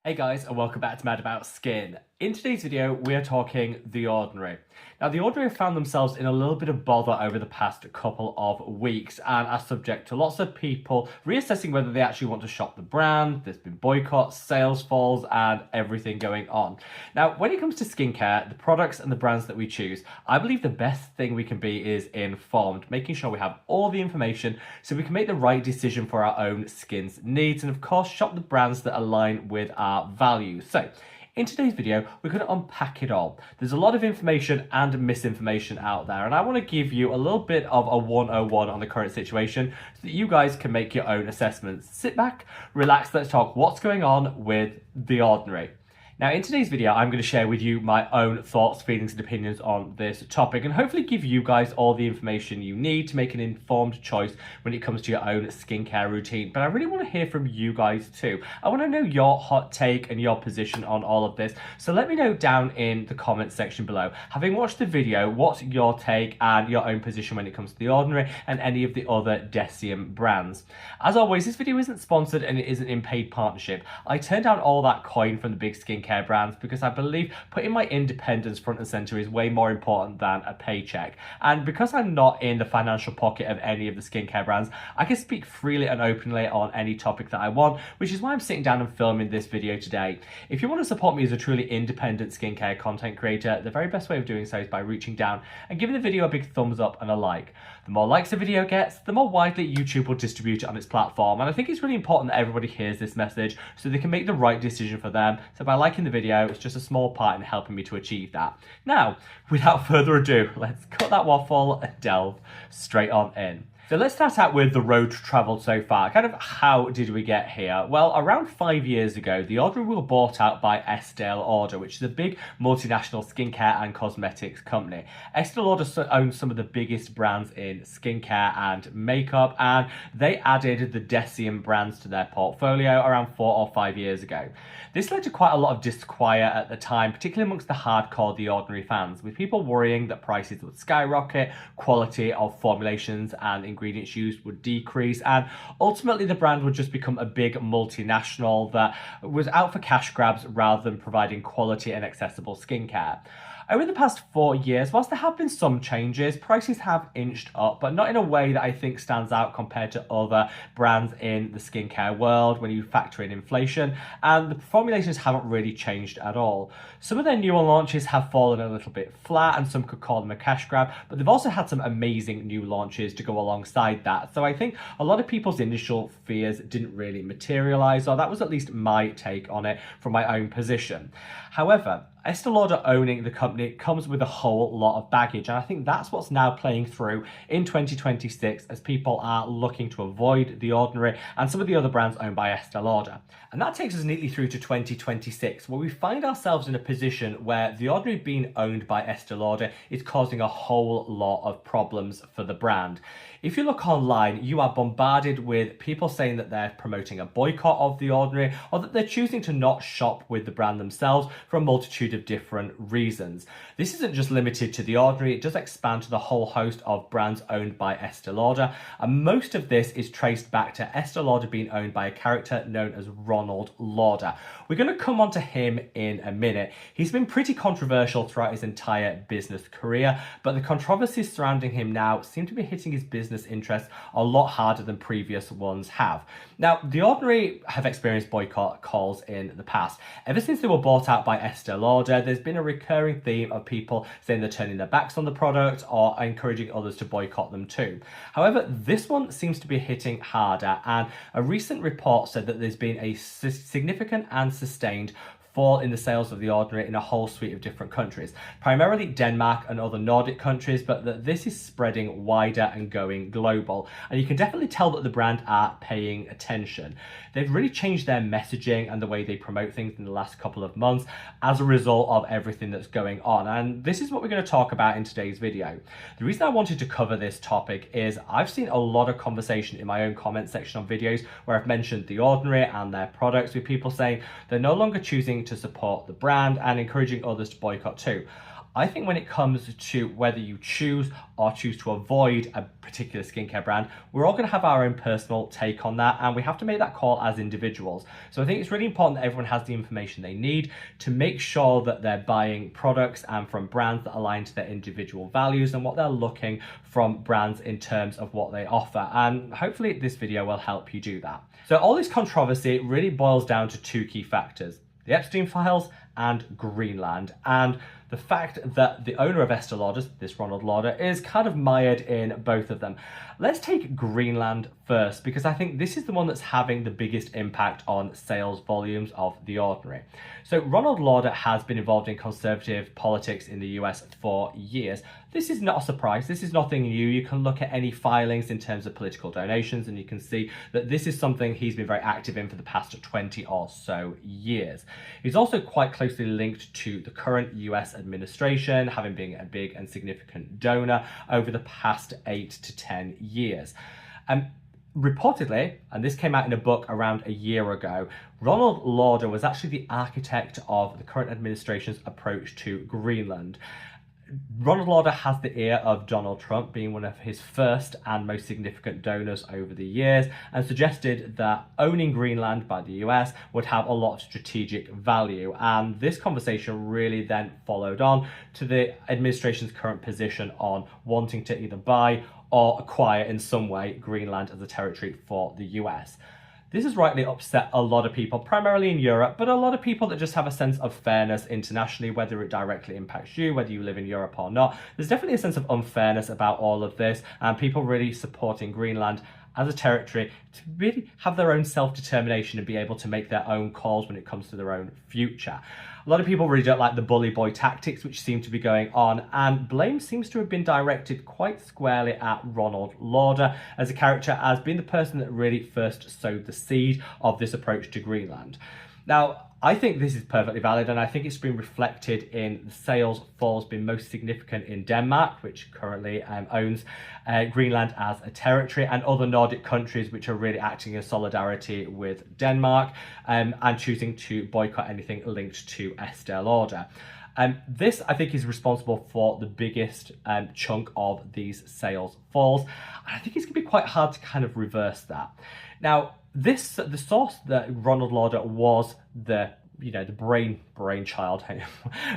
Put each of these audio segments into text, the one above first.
Hey guys, and welcome back to Mad About Skin. In today's video, we are talking The Ordinary. Now, The Ordinary have found themselves in a little bit of bother over the past couple of weeks and are subject to lots of people reassessing whether they actually want to shop the brand. There's been boycotts, sales falls, and everything going on. Now, when it comes to skincare, the products and the brands that we choose, I believe the best thing we can be is informed, making sure we have all the information so we can make the right decision for our own skin's needs and, of course, shop the brands that align with our values. So, in today's video, we're going to unpack it all. There's a lot of information and misinformation out there, and I want to give you a little bit of a 101 on the current situation so that you guys can make your own assessments. Sit back, relax, let's talk what's going on with The Ordinary. Now, in today's video, I'm going to share with you my own thoughts, feelings, and opinions on this topic, and hopefully give you guys all the information you need to make an informed choice when it comes to your own skincare routine. But I really want to hear from you guys too. I want to know your hot take and your position on all of this. So let me know down in the comments section below. Having watched the video, what's your take and your own position when it comes to The Ordinary and any of the other Decium brands? As always, this video isn't sponsored and it isn't in paid partnership. I turned down all that coin from the big skincare brands because I believe putting my independence front and center is way more important than a paycheck. And because I'm not in the financial pocket of any of the skincare brands, I can speak freely and openly on any topic that I want, which is why I'm sitting down and filming this video today. If you want to support me as a truly independent skincare content creator, the very best way of doing so is by reaching down and giving the video a big thumbs up and a like. The more likes the video gets, the more widely YouTube will distribute it on its platform, and I think it's really important that everybody hears this message so they can make the right decision for them. So by liking the video, it's just a small part in helping me to achieve that. Now, without further ado, let's cut that waffle and delve straight on in. So let's start out with the road travelled so far. Kind of how did we get here? Well, around 5 years ago, The Ordinary were bought out by Estee Lauder, which is a big multinational skincare and cosmetics company. Estee Lauder owns some of the biggest brands in skincare and makeup, and they added the Decium brands to their portfolio around 4 or 5 years ago. This led to quite a lot of disquiet at the time, particularly amongst the hardcore The Ordinary fans, with people worrying that prices would skyrocket, quality of formulations and ingredients used would decrease, and ultimately the brand would just become a big multinational that was out for cash grabs rather than providing quality and accessible skincare. Over the past 4 years, whilst there have been some changes, prices have inched up, but not in a way that I think stands out compared to other brands in the skincare world when you factor in inflation, and the formulations haven't really changed at all. Some of their newer launches have fallen a little bit flat, and some could call them a cash grab, but they've also had some amazing new launches to go alongside that. So I think a lot of people's initial fears didn't really materialise, or that was at least my take on it from my own position. However, Estee Lauder owning the company comes with a whole lot of baggage, and I think that's what's now playing through in 2026 as people are looking to avoid The Ordinary and some of the other brands owned by Estee Lauder. And that takes us neatly through to 2026, where we find ourselves in a position where The Ordinary being owned by Estee Lauder is causing a whole lot of problems for the brand. If you look online, you are bombarded with people saying that they're promoting a boycott of The Ordinary, or that they're choosing to not shop with the brand themselves for a multitude of different reasons. This isn't just limited to The Ordinary, it does expand to the whole host of brands owned by Estee Lauder, and most of this is traced back to Estee Lauder being owned by a character known as Ronald Lauder. We're going to come on to him in a minute. He's been pretty controversial throughout his entire business career, but the controversies surrounding him now seem to be hitting his business interests a lot harder than previous ones have. Now, The Ordinary have experienced boycott calls in the past. Ever since they were bought out by Estee Lauder, there's been a recurring theme of people saying they're turning their backs on the product or encouraging others to boycott them too. However, this one seems to be hitting harder, and a recent report said that there's been a significant and sustained fall in the sales of The Ordinary in a whole suite of different countries, primarily Denmark and other Nordic countries, but that this is spreading wider and going global. And you can definitely tell that the brand are paying attention. They've really changed their messaging and the way they promote things in the last couple of months as a result of everything that's going on. And this is what we're going to talk about in today's video. The reason I wanted to cover this topic is I've seen a lot of conversation in my own comment section on videos where I've mentioned The Ordinary and their products, with people saying they're no longer choosing to support the brand and encouraging others to boycott too. I think when it comes to whether you choose or choose to avoid a particular skincare brand, we're all going to have our own personal take on that, and we have to make that call as individuals. So I think it's really important that everyone has the information they need to make sure that they're buying products and from brands that align to their individual values and what they're looking from brands in terms of what they offer. And hopefully this video will help you do that. So all this controversy really boils down to two key factors: the Epstein files and Greenland. And the fact that the owner of Estee Lauder, this Ronald Lauder, is kind of mired in both of them. Let's take Greenland first, because I think this is the one that's having the biggest impact on sales volumes of The Ordinary. So Ronald Lauder has been involved in conservative politics in the US for years. This is not a surprise. This is nothing new. You can look at any filings in terms of political donations and you can see that this is something he's been very active in for the past 20 or so years. He's also quite closely linked to the current US administration, having been a big and significant donor over the past 8 to 10 years. Reportedly, and this came out in a book around a year ago, Ronald Lauder was actually the architect of the current administration's approach to Greenland. Ronald Lauder has the ear of Donald Trump, being one of his first and most significant donors over the years, and suggested that owning Greenland by the US would have a lot of strategic value. And this conversation really then followed on to the administration's current position on wanting to either buy or acquire in some way Greenland as a territory for the US. This has rightly upset a lot of people, primarily in Europe, but a lot of people that just have a sense of fairness internationally, whether it directly impacts you, whether you live in Europe or not. There's definitely a sense of unfairness about all of this, and people really supporting Greenland as a territory to really have their own self-determination and be able to make their own calls when it comes to their own future. A lot of people really don't like the bully boy tactics which seem to be going on, and blame seems to have been directed quite squarely at Ronald Lauder as a character, as being the person that really first sowed the seed of this approach to Greenland. Now, I think this is perfectly valid, and I think it's been reflected in the sales falls being most significant in Denmark, which currently owns Greenland as a territory, and other Nordic countries which are really acting in solidarity with Denmark and choosing to boycott anything linked to Estee Lauder. This, I think, is responsible for the biggest chunk of these sales falls, and I think it's going to be quite hard to kind of reverse that. Now, the source that Ronald Lauder was the brainchild,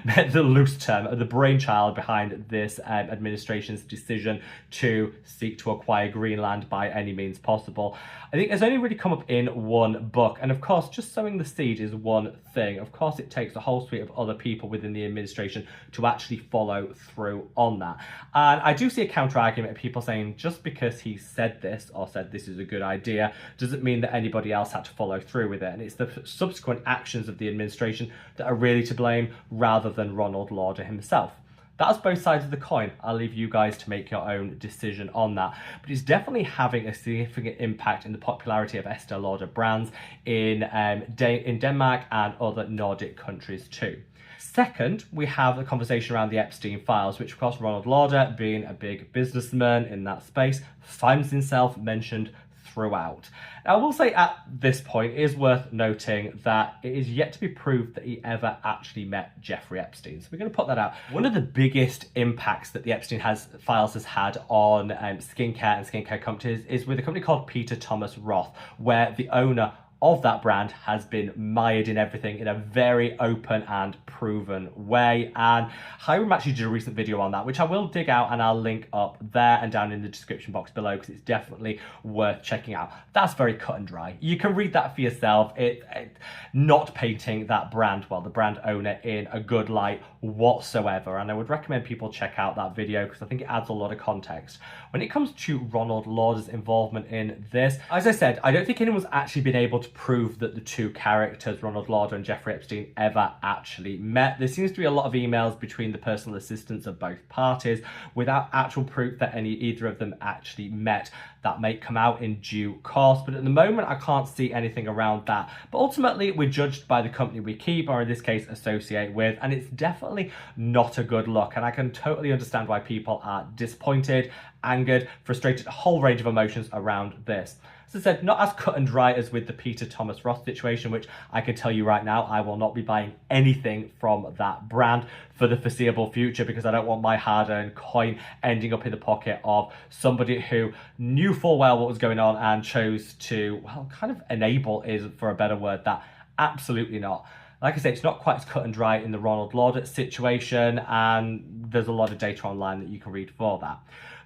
the loose term, the brainchild behind this administration's decision to seek to acquire Greenland by any means possible, I think has only really come up in one book. And of course, just sowing the seed is one thing. Of course, it takes a whole suite of other people within the administration to actually follow through on that. And I do see a counter argument of people saying just because he said this or said this is a good idea doesn't mean that anybody else had to follow through with it. And it's the subsequent actions of the administration that are really to blame rather than Ronald Lauder himself. That's both sides of the coin. I'll leave you guys to make your own decision on that. But it's definitely having a significant impact in the popularity of Estee Lauder brands in Denmark and other Nordic countries too. Second, we have the conversation around the Epstein files, which of course Ronald Lauder, being a big businessman in that space, finds himself mentioned throughout. Now, I will say at this point, it is worth noting that it is yet to be proved that he ever actually met Jeffrey Epstein. So we're going to put that out. One of the biggest impacts that the Epstein files has had on skincare and skincare companies is with a company called Peter Thomas Roth, where the owner of that brand has been mired in everything in a very open and proven way. And Hiram actually did a recent video on that, which I will dig out and I'll link up there and down in the description box below, because it's definitely worth checking out. That's very cut and dry. You can read that for yourself. Not painting that brand, well, the brand owner, in a good light whatsoever. And I would recommend people check out that video because I think it adds a lot of context. When it comes to Ronald Lauder's involvement in this, as I said, I don't think anyone's actually been able to prove that the two characters, Ronald Lauder and Jeffrey Epstein, ever actually met. There seems to be a lot of emails between the personal assistants of both parties without actual proof that either of them actually met. That may come out in due course, but at the moment I can't see anything around that. But ultimately we're judged by the company we keep, or in this case associate with, and it's definitely not a good look. And I can totally understand why people are disappointed, angered, frustrated, a whole range of emotions around this. As I said, not as cut and dry as with the Peter Thomas Roth situation, which I can tell you right now, I will not be buying anything from that brand for the foreseeable future, because I don't want my hard-earned coin ending up in the pocket of somebody who knew full well what was going on and chose to, well, kind of enable is, for a better word, that. Absolutely not. Like I say, it's not quite as cut and dry in the Ronald Lauder situation, and there's a lot of data online that you can read for that.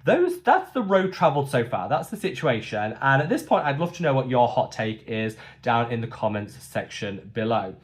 That's the road traveled so far. That's the situation. And at this point, I'd love to know what your hot take is down in the comments section below.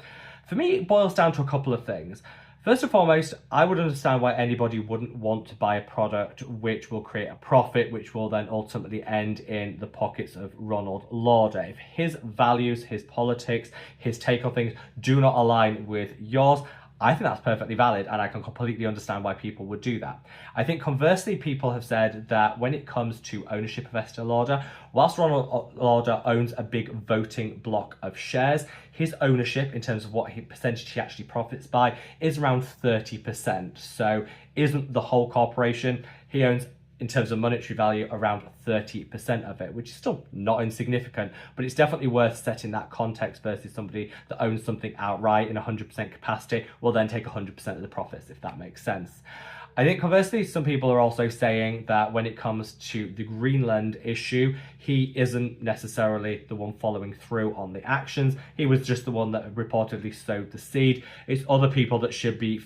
For me, it boils down to a couple of things. First and foremost, I would understand why anybody wouldn't want to buy a product which will create a profit, which will then ultimately end in the pockets of Ronald Lauder. If his values, his politics, his take on things do not align with yours, I think that's perfectly valid, and I can completely understand why people would do that. I think conversely, people have said that when it comes to ownership of Estee Lauder, whilst Ronald Lauder owns a big voting block of shares, his ownership in terms of what percentage he actually profits by is around 30%. So isn't the whole corporation. He owns, in terms of monetary value, around 30% of it, which is still not insignificant, but it's definitely worth setting that context versus somebody that owns something outright in 100% capacity will then take 100% of the profits, if that makes sense. I think conversely, some people are also saying that when it comes to the Greenland issue, he isn't necessarily the one following through on the actions. He was just the one that reportedly sowed the seed. It's other people that should be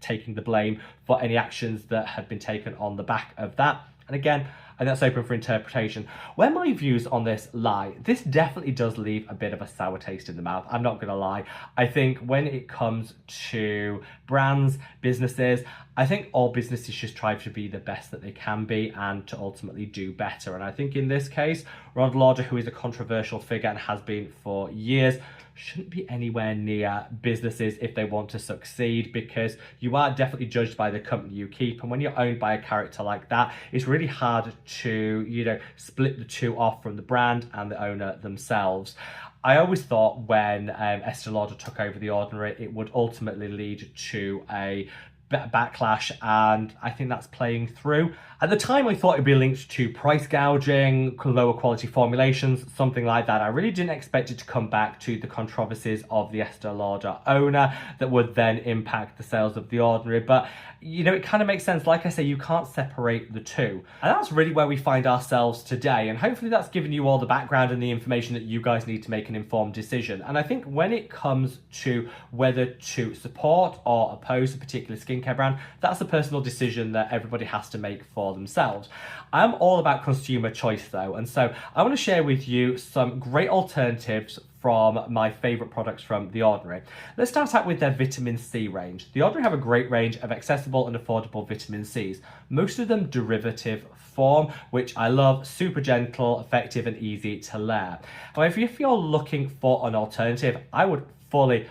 taking the blame for any actions that have been taken on the back of that. And again, and that's open for interpretation. Where my views on this lie, this definitely does leave a bit of a sour taste in the mouth. I'm not going to lie. I think when it comes to brands, businesses, I think all businesses should strive to be the best that they can be and to ultimately do better. And I think in this case, Ronald Lauder, who is a controversial figure and has been for years, shouldn't be anywhere near businesses if they want to succeed, because you are definitely judged by the company you keep. And when you're owned by a character like that, it's really hard to, split the two off from the brand and the owner themselves. I always thought when Estee Lauder took over The Ordinary, it would ultimately lead to a backlash, and I think that's playing through. At the time, I thought it'd be linked to price gouging, lower quality formulations, something like that. I really didn't expect it to come back to the controversies of the Estee Lauder owner that would then impact the sales of The Ordinary. But, it kind of makes sense. Like I say, you can't separate the two. And that's really where we find ourselves today. And hopefully that's given you all the background and the information that you guys need to make an informed decision. And I think when it comes to whether to support or oppose a particular skincare brand, that's a personal decision that everybody has to make for themselves. I'm all about consumer choice though, and so I want to share with you some great alternatives from my favourite products from The Ordinary. Let's start out with their vitamin C range. The Ordinary have a great range of accessible and affordable vitamin Cs, most of them derivative form, which I love, super gentle, effective and easy to layer. However, if you're looking for an alternative, I would fully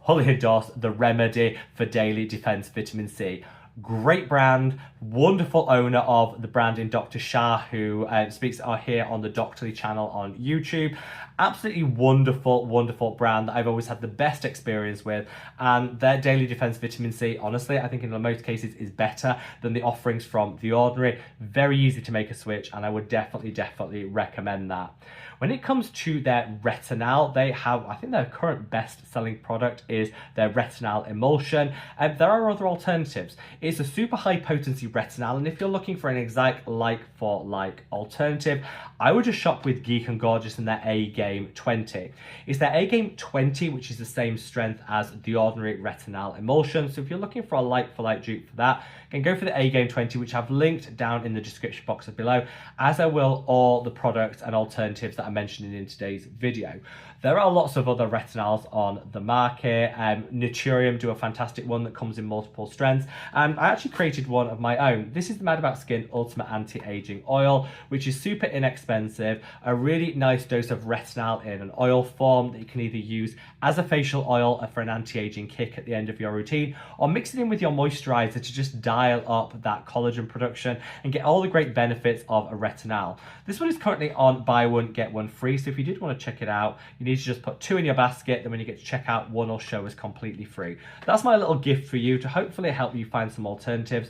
endorse the Remedy for Daily Defense Vitamin C. Great brand, wonderful owner of the brand in Dr. Shah, who speaks here on the Doctorly channel on YouTube. Absolutely wonderful brand that I've always had the best experience with, and their Daily Defense Vitamin C, honestly, I think in most cases is better than the offerings from The Ordinary. Very easy to make a switch, and I would definitely recommend that. When it comes to their retinol, they have, I think their current best-selling product is their retinol emulsion. There are other alternatives. It's a super high-potency retinol, and if you're looking for an exact like-for-like alternative, I would just shop with Geek and Gorgeous in their A-Game 20. It's their A-Game 20, which is the same strength as The Ordinary retinol emulsion. So if you're looking for a like-for-like dupe for that, you can go for the A-Game 20, which I've linked down in the description box below, as I will all the products and alternatives that I mentioned in today's video. There are lots of other retinols on the market. Naturium do a fantastic one that comes in multiple strengths, and I actually created one of my own. This is the Mad About Skin Ultimate Anti-Aging Oil, which is super inexpensive, a really nice dose of retinol in an oil form that you can either use as a facial oil for an anti-aging kick at the end of your routine, or mix it in with your moisturizer to just dial up that collagen production and get all the great benefits of a retinol. This one is currently on buy one get one one free. So if you did want to check it out, you need to just put 2 in your basket. Then when you get to check out, 1 will show as completely free. That's my little gift for you to hopefully help you find some alternatives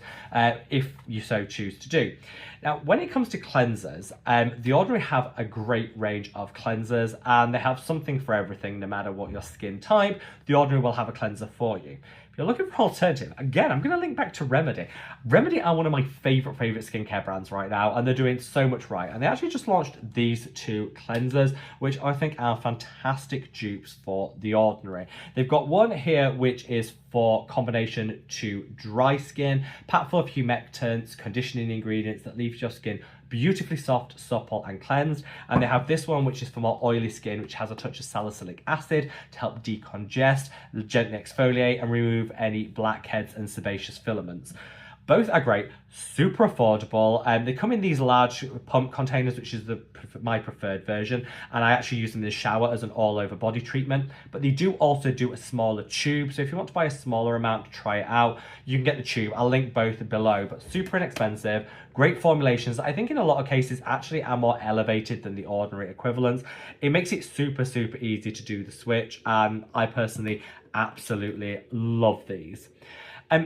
if you so choose to do. Now, when it comes to cleansers, The Ordinary have a great range of cleansers, and they have something for everything. No matter what your skin type, The Ordinary will have a cleanser for you. If you're looking for an alternative, again, I'm going to link back to Remedy. Remedy are one of my favorite skincare brands right now, and they're doing so much right. And they actually just launched these 2 cleansers, which I think are fantastic dupes for The Ordinary. They've got one here, which is for combination to dry skin, packed full of humectants, conditioning ingredients that leaves your skin beautifully soft, supple and cleansed. And they have this one, which is for more oily skin, which has a touch of salicylic acid to help decongest, gently exfoliate and remove any blackheads and sebaceous filaments. Both are great, super affordable, and they come in these large pump containers, which is my preferred version, and I actually use them in the shower as an all-over body treatment. But they do also do a smaller tube, so if you want to buy a smaller amount to try it out, you can get the tube. I'll link both below, but super inexpensive, great formulations. I think in a lot of cases actually are more elevated than the Ordinary equivalents. It makes it super, super easy to do the switch, and I personally absolutely love these.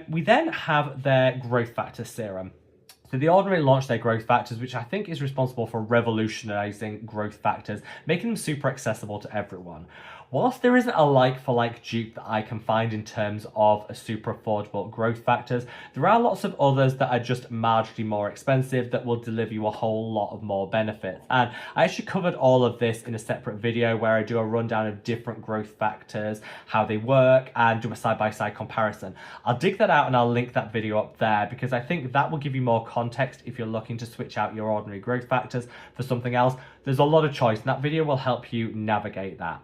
We then have their growth factor serum. So The Ordinary launched their growth factors, which I think is responsible for revolutionizing growth factors, making them super accessible to everyone. Whilst there isn't a like-for-like dupe that I can find in terms of a super affordable growth factors, there are lots of others that are just marginally more expensive that will deliver you a whole lot of more benefits. And I actually covered all of this in a separate video where I do a rundown of different growth factors, how they work, and do a side-by-side comparison. I'll dig that out and I'll link that video up there, because I think that will give you more context if you're looking to switch out your Ordinary growth factors for something else. There's a lot of choice, and that video will help you navigate that.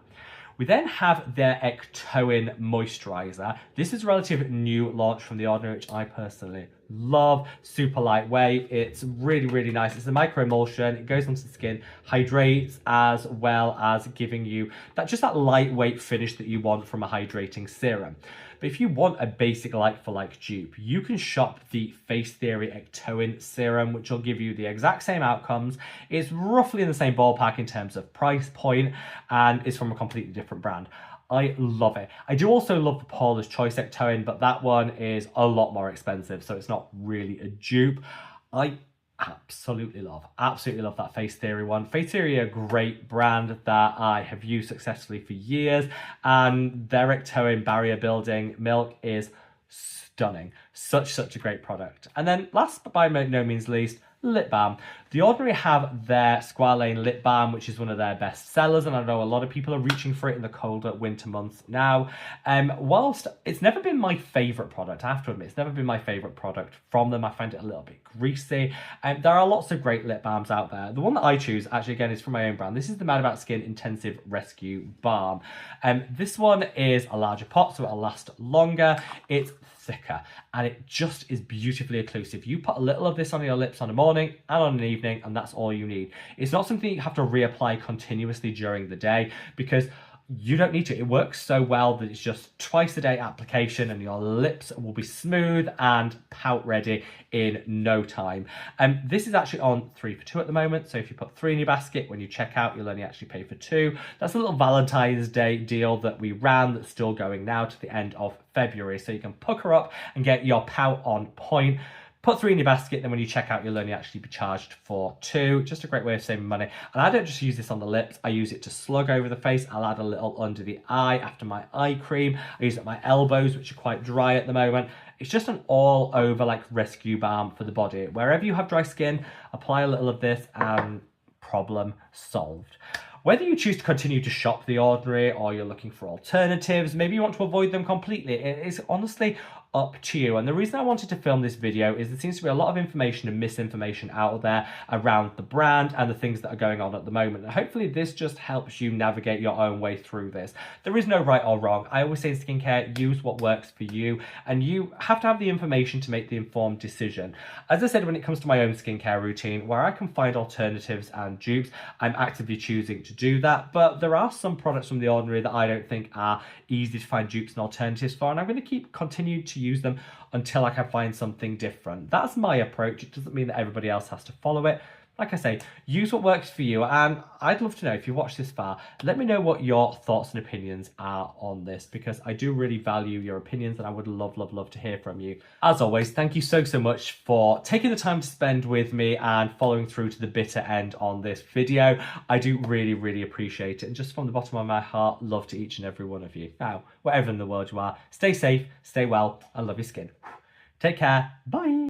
We then have their Ectoin Moisturizer. This is a relative new launch from The Ordinary, which I personally love. Super lightweight. It's really, really nice. It's a micro emulsion. It goes onto the skin, hydrates, as well as giving you that lightweight finish that you want from a hydrating serum. But if you want a basic like-for-like dupe, you can shop the Face Theory Ectoin Serum, which will give you the exact same outcomes. It's roughly in the same ballpark in terms of price point, and is from a completely different brand. I love it. I do also love the Paula's Choice Ectoin, but that one is a lot more expensive, so it's not really a dupe. I absolutely love that Face Theory one. Face Theory are a great brand that I have used successfully for years, and their Ectoin barrier building milk is stunning. Such a great product. And then last but by no means least, lip balm. The Ordinary have their Squalane lip balm, which is one of their best sellers, and I know a lot of people are reaching for it in the colder winter months now. Whilst it's never been my favourite product, I have to admit, it's never been my favourite product from them. I find it a little bit greasy. There are lots of great lip balms out there. The one that I choose, actually, again, is from my own brand. This is the Mad About Skin Intensive Rescue Balm. This one is a larger pot, so it'll last longer. It's thicker, and it just is beautifully occlusive. You put a little of this on your lips on a morning and on an evening, and that's all you need. It's not something you have to reapply continuously during the day, because you don't need to. It works so well that it's just twice a day application, and your lips will be smooth and pout ready in no time. This is actually on 3 for 2 at the moment, so if you put 3 in your basket, when you check out, you'll only actually pay for 2. That's a little Valentine's Day deal that we ran that's still going now to the end of February, so you can pucker up and get your pout on point. Put 3 in your basket, then when you check out, you'll only actually be charged for 2. Just a great way of saving money. And I don't just use this on the lips, I use it to slug over the face. I'll add a little under the eye after my eye cream. I use it at my elbows, which are quite dry at the moment. It's just an all over rescue balm for the body. Wherever you have dry skin, apply a little of this and problem solved. Whether you choose to continue to shop The Ordinary or you're looking for alternatives, maybe you want to avoid them completely, it is honestly up to you. And the reason I wanted to film this video is there seems to be a lot of information and misinformation out there around the brand and the things that are going on at the moment. And hopefully this just helps you navigate your own way through this. There is no right or wrong. I always say in skincare, use what works for you, and you have to have the information to make the informed decision. As I said, when it comes to my own skincare routine, where I can find alternatives and dupes, I'm actively choosing to do that. But there are some products from The Ordinary that I don't think are easy to find dupes and alternatives for, and I'm going to continue to use them until I can find something different. That's my approach. It doesn't mean that everybody else has to follow it. like I say, use what works for you. And I'd love to know, if you watched this far, let me know what your thoughts and opinions are on this, because I do really value your opinions and I would love, love, love to hear from you. As always, thank you so, so much for taking the time to spend with me and following through to the bitter end on this video. I do really, really appreciate it. And just from the bottom of my heart, love to each and every one of you. Now, wherever in the world you are, stay safe, stay well, and love your skin. Take care. Bye.